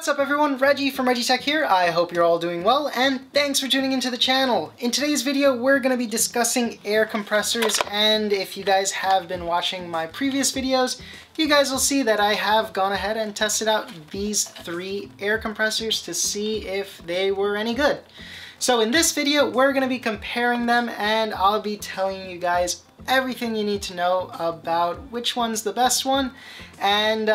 What's up everyone, Reggie from ReggieTECH here. I hope you're all doing well and thanks for tuning into the channel. In today's video we're going to be discussing air compressors, and if you guys have been watching my previous videos, you guys will see that I have gone ahead and tested out these 3 air compressors to see if they were any good. So in this video we're going to be comparing them and I'll be telling you guys everything you need to know about which one's the best one and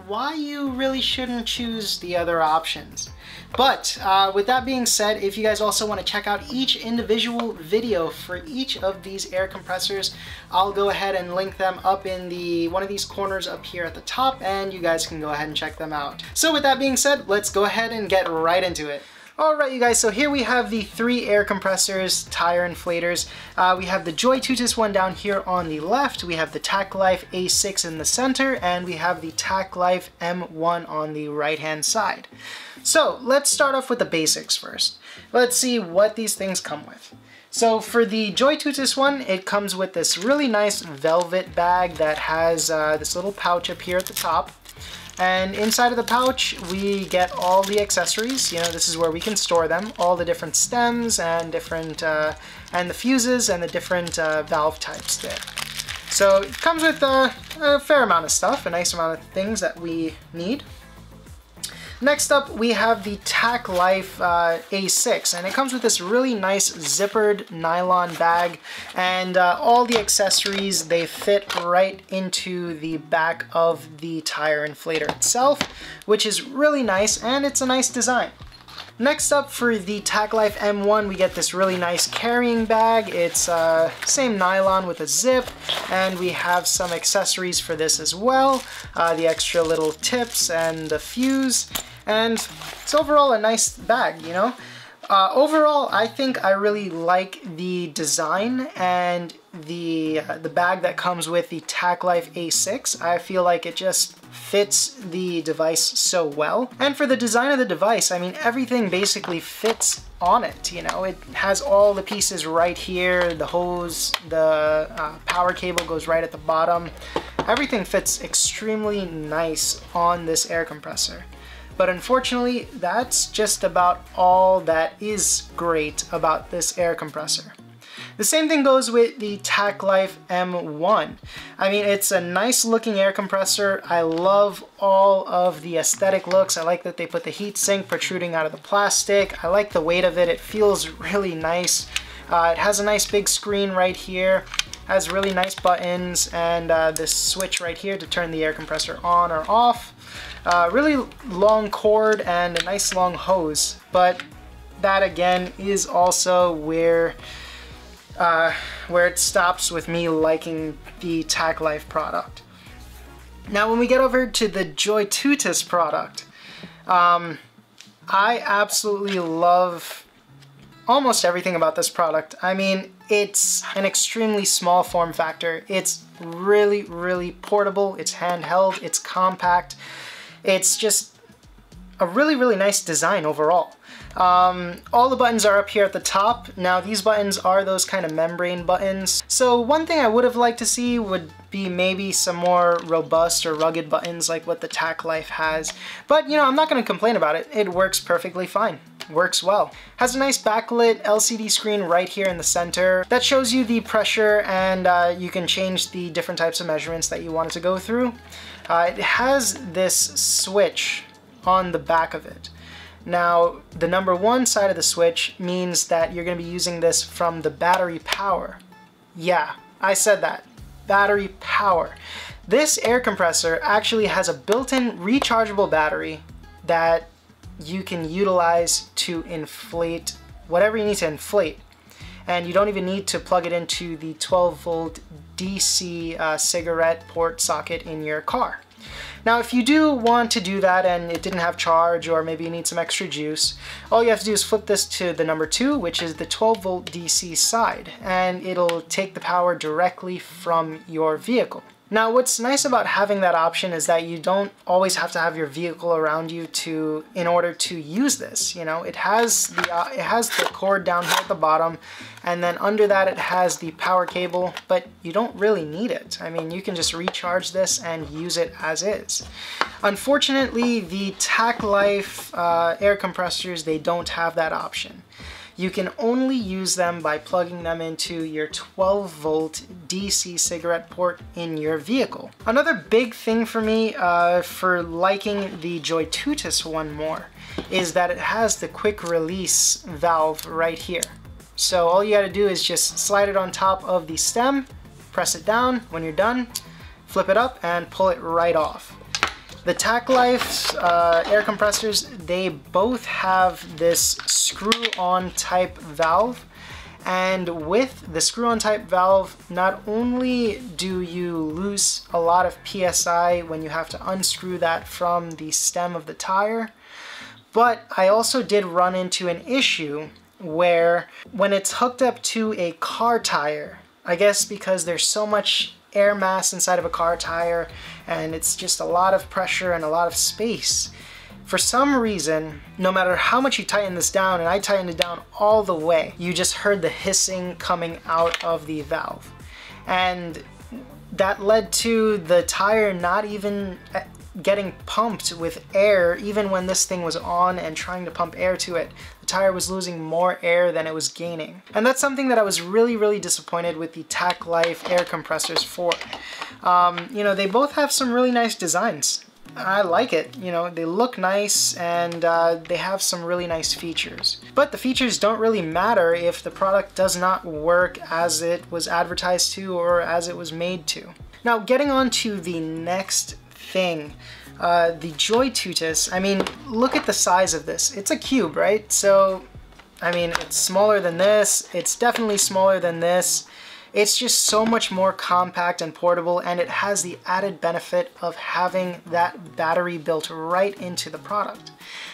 why you really shouldn't choose the other options. But with that being said, if you guys also want to check out each individual video for each of these air compressors, I'll go ahead and link them up in one of these corners up here at the top, and you guys can go ahead and check them out. So with that being said, let's go ahead and get right into it. Alright you guys, so here we have the 3 air compressors, tire inflators. We have the JoyTutus one down here on the left, we have the TACKLIFE A6 in the center, and we have the TACKLIFE M1 on the right hand side. So let's start off with the basics first. Let's see what these things come with. So for the JoyTutus one, it comes with this really nice velvet bag that has this little pouch up here at the top. And inside of the pouch, we get all the accessories. You know, this is where we can store them, all the different stems and different, and the fuses and the different valve types there. So it comes with a fair amount of stuff, a nice amount of things that we need. Next up, we have the TACKLIFE A6, and it comes with this really nice zippered nylon bag, and all the accessories, they fit right into the back of the tire inflator itself, which is really nice, and it's a nice design. Next up, for the TACKLIFE M1, we get this really nice carrying bag. It's same nylon with a zip, and we have some accessories for this as well. The extra little tips and the fuse, and it's overall a nice bag, you know? Overall, I think I really like the design and the bag that comes with the TACKLIFE A6. I feel like it just fits the device so well. And for the design of the device, I mean, everything basically fits on it, you know? It has all the pieces right here, the hose, the power cable goes right at the bottom. Everything fits extremely nice on this air compressor. But unfortunately, that's just about all that is great about this air compressor. The same thing goes with the TACKLIFE M1. I mean, it's a nice looking air compressor. I love all of the aesthetic looks. I like that they put the heat sink protruding out of the plastic. I like the weight of it. It feels really nice. It has a nice big screen right here. Has really nice buttons and this switch right here to turn the air compressor on or off. Really long cord and a nice long hose, but that again is also where it stops with me liking the TACKLIFE product. Now when we get over to the JoyTutus product, I absolutely love almost everything about this product. I mean, it's an extremely small form factor. It's really, really portable. It's handheld. It's compact. It's just a really, really nice design overall. All the buttons are up here at the top. Now these buttons are those kind of membrane buttons. So one thing I would have liked to see would be maybe some more robust or rugged buttons like what the TACKLIFE has. But you know, I'm not going to complain about it. It works perfectly fine. Works well. Has a nice backlit LCD screen right here in the center that shows you the pressure, and you can change the different types of measurements that you want it to go through. It has this switch on the back of it. Now, the number 1 side of the switch means that you're going to be using this from the battery power. Yeah, I said that. Battery power. This air compressor actually has a built-in rechargeable battery that you can utilize to inflate whatever you need to inflate. And you don't even need to plug it into the 12-volt DC cigarette port socket in your car. Now if you do want to do that and it didn't have charge, or maybe you need some extra juice, all you have to do is flip this to the number 2, which is the 12-volt DC side, and it'll take the power directly from your vehicle. Now, what's nice about having that option is that you don't always have to have your vehicle around you in order to use this. You know, it has the cord down here at the bottom, and then under that it has the power cable, but you don't really need it. I mean, you can just recharge this and use it as is. Unfortunately, the TACKLIFE air compressors, they don't have that option. You can only use them by plugging them into your 12-volt DC cigarette port in your vehicle. Another big thing for me for liking the JoyTutus one more is that it has the quick release valve right here. So all you gotta do is just slide it on top of the stem, press it down. When you're done, flip it up and pull it right off. The TACKLIFE air compressors, they both have this screw-on type valve, and with the screw-on type valve, not only do you lose a lot of PSI when you have to unscrew that from the stem of the tire, but I also did run into an issue where when it's hooked up to a car tire, I guess because there's so much air mass inside of a car tire and it's just a lot of pressure and a lot of space, for some reason, no matter how much you tighten this down, and I tightened it down all the way, you just heard the hissing coming out of the valve. And that led to the tire not even getting pumped with air. Even when this thing was on and trying to pump air to it, the tire was losing more air than it was gaining. And that's something that I was really disappointed with the TACKLIFE air compressors for. You know, they both have some really nice designs. I like it, you know, they look nice and they have some really nice features. But the features don't really matter if the product does not work as it was advertised to or as it was made to. Now, getting on to the next thing, the JoyTutus. I mean, look at the size of this. It's a cube, right? So, I mean, it's smaller than this. It's definitely smaller than this. It's just so much more compact and portable, and it has the added benefit of having that battery built right into the product.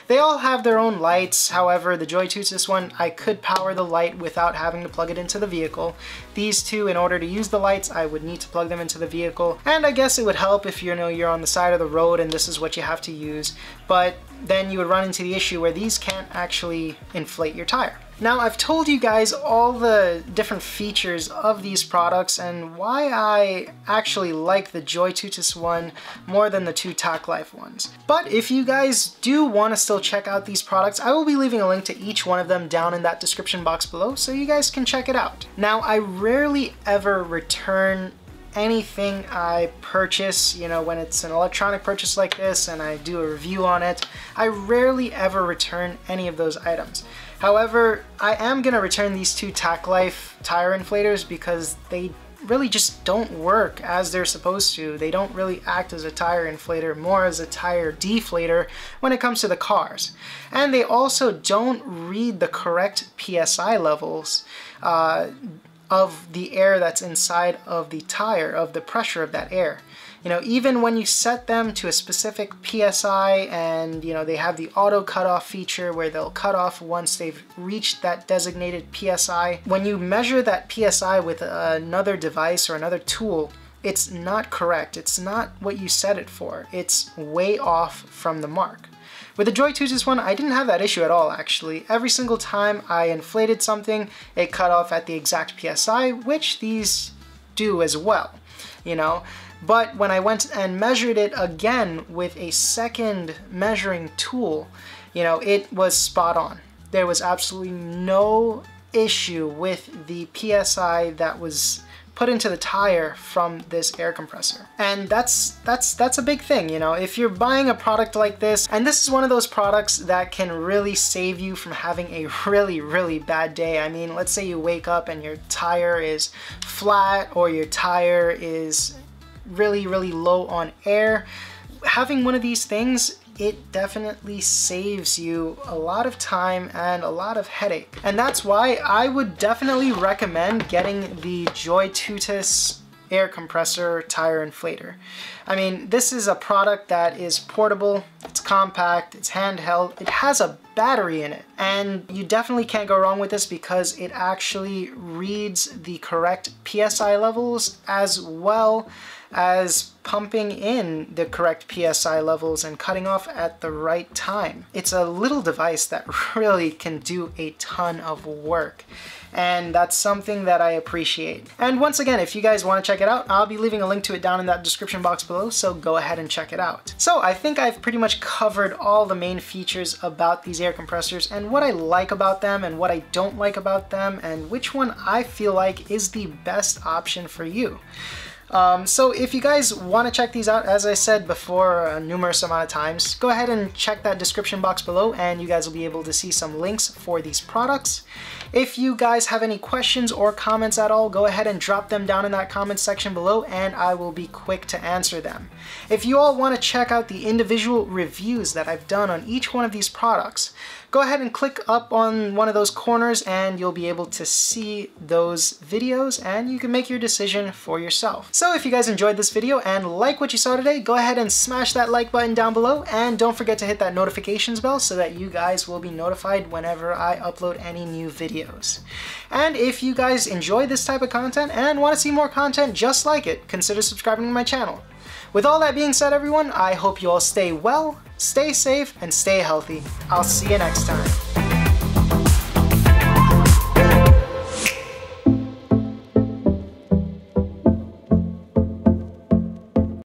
They all have their own lights. However, the JoyTutus one, I could power the light without having to plug it into the vehicle. These two, in order to use the lights, I would need to plug them into the vehicle. And I guess it would help if you're on the side of the road and this is what you have to use. But then you would run into the issue where these can't actually inflate your tire. Now, I've told you guys all the different features of these products and why I actually like the JoyTutus one more than the two TACKLIFE ones. But if you guys do want to still check out these products, I will be leaving a link to each one of them down in that description box below so you guys can check it out. Now, I rarely ever return anything I purchase, you know, when it's an electronic purchase like this and I do a review on it, I rarely ever return any of those items. However, I am going to return these two TACKLIFE tire inflators because they really just don't work as they're supposed to. They don't really act as a tire inflator, more as a tire deflator when it comes to the cars. And they also don't read the correct PSI levels of the air that's inside of the tire, of the pressure of that air. You know, even when you set them to a specific PSI and, you know, they have the auto cutoff feature where they'll cut off once they've reached that designated PSI. When you measure that PSI with another device or another tool, it's not correct. It's not what you set it for. It's way off from the mark. With the JoyTutus one, I didn't have that issue at all, actually. Every single time I inflated something, it cut off at the exact PSI, which these do as well, you know. But when I went and measured it again with a second measuring tool, you know, it was spot on. There was absolutely no issue with the PSI that was put into the tire from this air compressor. And that's a big thing, you know. If you're buying a product like this, and this is one of those products that can really save you from having a really bad day. I mean, let's say you wake up and your tire is flat or your tire is really low on air. Having one of these things, it definitely saves you a lot of time and a lot of headache. And that's why I would definitely recommend getting the JoyTutus air compressor tire inflator. I mean, this is a product that is portable, it's compact, it's handheld, it has a battery in it, and you definitely can't go wrong with this because it actually reads the correct PSI levels as well as pumping in the correct PSI levels and cutting off at the right time. It's a little device that really can do a ton of work, and that's something that I appreciate. And once again, if you guys want to check it out, I'll be leaving a link to it down in that description box below, so go ahead and check it out. So I think I've pretty much covered all the main features about these air compressors and what I like about them and what I don't like about them and which one I feel like is the best option for you. So if you guys want to check these out, as I said before a numerous amount of times, go ahead and check that description box below and you guys will be able to see some links for these products. If you guys have any questions or comments at all, go ahead and drop them down in that comment section below and I will be quick to answer them. If you all want to check out the individual reviews that I've done on each one of these products, go ahead and click up on one of those corners and you'll be able to see those videos and you can make your decision for yourself. So if you guys enjoyed this video and like what you saw today, go ahead and smash that like button down below and don't forget to hit that notifications bell so that you guys will be notified whenever I upload any new videos. And if you guys enjoy this type of content and want to see more content just like it, consider subscribing to my channel. With all that being said, everyone, I hope you all stay well, stay safe, and stay healthy. I'll see you next time.